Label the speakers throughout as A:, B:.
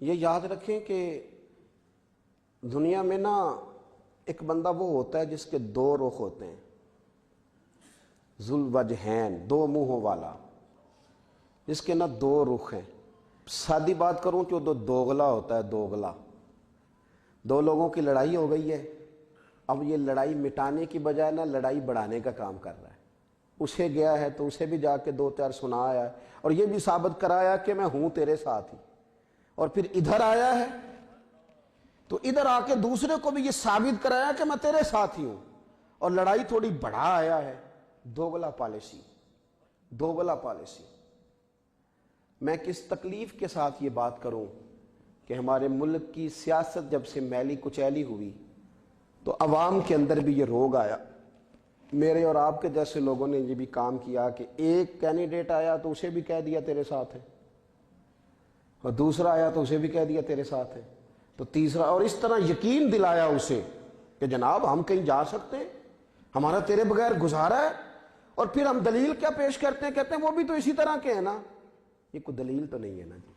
A: یہ یاد رکھیں کہ دنیا میں نا ایک بندہ وہ ہوتا ہے جس کے دو رخ ہوتے ہیں، ذو الوجہین، دو منہوں والا، جس کے نا دو رخ ہیں۔ سادی بات کروں تو دوغلا ہوتا ہے، دوغلا۔ دو لوگوں کی لڑائی ہو گئی ہے، اب یہ لڑائی مٹانے کی بجائے نا لڑائی بڑھانے کا کام کر رہا ہے۔ اسے گیا ہے تو اسے بھی جا کے دو چار سنایا ہے اور یہ بھی ثابت کرایا کہ میں ہوں تیرے ساتھ ہی، اور پھر ادھر آیا ہے تو ادھر آ کے دوسرے کو بھی یہ ثابت کرایا کہ میں تیرے ساتھ ہی ہوں، اور لڑائی تھوڑی بڑھا آیا ہے۔ دوغلا پالیسی، دوغلا پالیسی۔ میں کس تکلیف کے ساتھ یہ بات کروں کہ ہمارے ملک کی سیاست جب سے میلی کچیلی ہوئی تو عوام کے اندر بھی یہ روگ آیا۔ میرے اور آپ کے جیسے لوگوں نے یہ بھی کام کیا کہ ایک کینڈیڈیٹ آیا تو اسے بھی کہہ دیا تیرے ساتھ ہے، اور دوسرا آیا تو اسے بھی کہہ دیا تیرے ساتھ ہے، تو تیسرا، اور اس طرح یقین دلایا اسے کہ جناب ہم کہیں جا سکتے ہیں، ہمارا تیرے بغیر گزارا ہے۔ اور پھر ہم دلیل کیا پیش کرتے ہیں؟ کہتے ہیں وہ بھی تو اسی طرح کے ہیں نا۔ یہ کوئی دلیل تو نہیں ہے نا جی،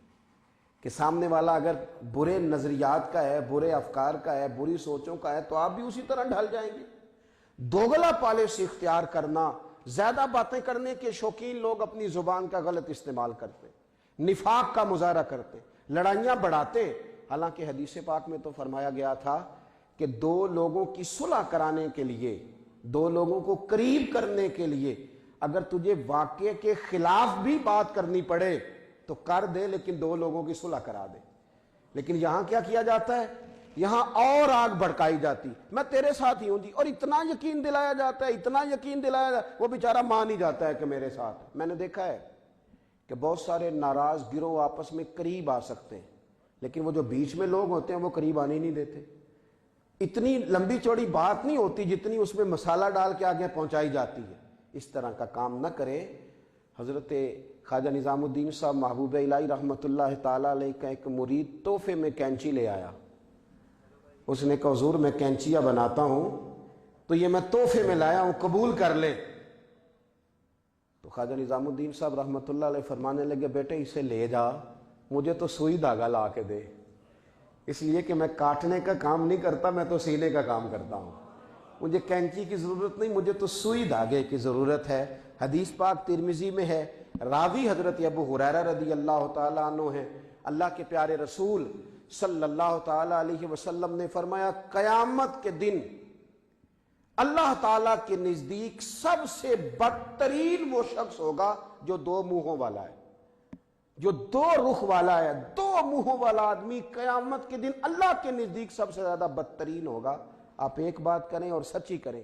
A: کہ سامنے والا اگر برے نظریات کا ہے، برے افکار کا ہے، بری سوچوں کا ہے تو آپ بھی اسی طرح ڈھل جائیں گے۔ دوغلا پالیسی اختیار کرنا، زیادہ باتیں کرنے کے شوقین لوگ اپنی زبان کا غلط استعمال کرتے، نفاق کا مظاہرہ کرتے، لڑائیاں بڑھاتے۔ حالانکہ حدیث پاک میں تو فرمایا گیا تھا کہ دو لوگوں کی صلح کرانے کے لیے، دو لوگوں کو قریب کرنے کے لیے اگر تجھے واقعے کے خلاف بھی بات کرنی پڑے تو کر دے، لیکن دو لوگوں کی صلح کرا دے۔ لیکن یہاں کیا کیا جاتا ہے؟ یہاں اور آگ بھڑکائی جاتی، میں تیرے ساتھ ہی ہوں جی، اور اتنا یقین دلایا جاتا ہے، اتنا یقین دلایا جاتا ہے، وہ بیچارہ مان ہی جاتا ہے کہ میرے ساتھ۔ میں نے دیکھا ہے کہ بہت سارے ناراض گروہ آپس میں قریب آ سکتے ہیں، لیکن وہ جو بیچ میں لوگ ہوتے ہیں وہ قریب آنے نہیں دیتے۔ اتنی لمبی چوڑی بات نہیں ہوتی جتنی اس میں مسالہ ڈال کے آگے پہنچائی جاتی ہے۔ اس طرح کا کام نہ کرے۔ حضرت خواجہ نظام الدین صاحب محبوب الہی رحمۃ اللہ تعالی علیہ کا ایک مرید تحفے میں کینچی لے آیا۔ اس نے کہا حضور میں کینچیاں بناتا ہوں تو یہ میں تحفے میں لایا ہوں، قبول کر لے۔ تو خواجہ نظام الدین صاحب رحمۃ اللہ علیہ فرمانے لگے بیٹے اسے لے جا، مجھے تو سوئی دھاگا لا کے دے، اس لیے کہ میں کاٹنے کا کام نہیں کرتا، میں تو سینے کا کام کرتا ہوں، مجھے کینچی کی ضرورت نہیں، مجھے تو سوئی دھاگے کی ضرورت ہے۔ حدیث پاک ترمذی میں ہے، راوی حضرت ابو ہریرہ رضی اللہ تعالیٰ عنہ ہیں۔ اللہ کے پیارے رسول صلی اللہ تعالیٰ علیہ وسلم نے فرمایا قیامت کے دن اللہ تعالیٰ کے نزدیک سب سے بدترین وہ شخص ہوگا جو دو منہوں والا ہے، جو دو رخ والا ہے۔ دو منہوں والا آدمی قیامت کے دن اللہ کے نزدیک سب سے زیادہ بدترین ہوگا۔ آپ ایک بات کریں اور سچی کریں۔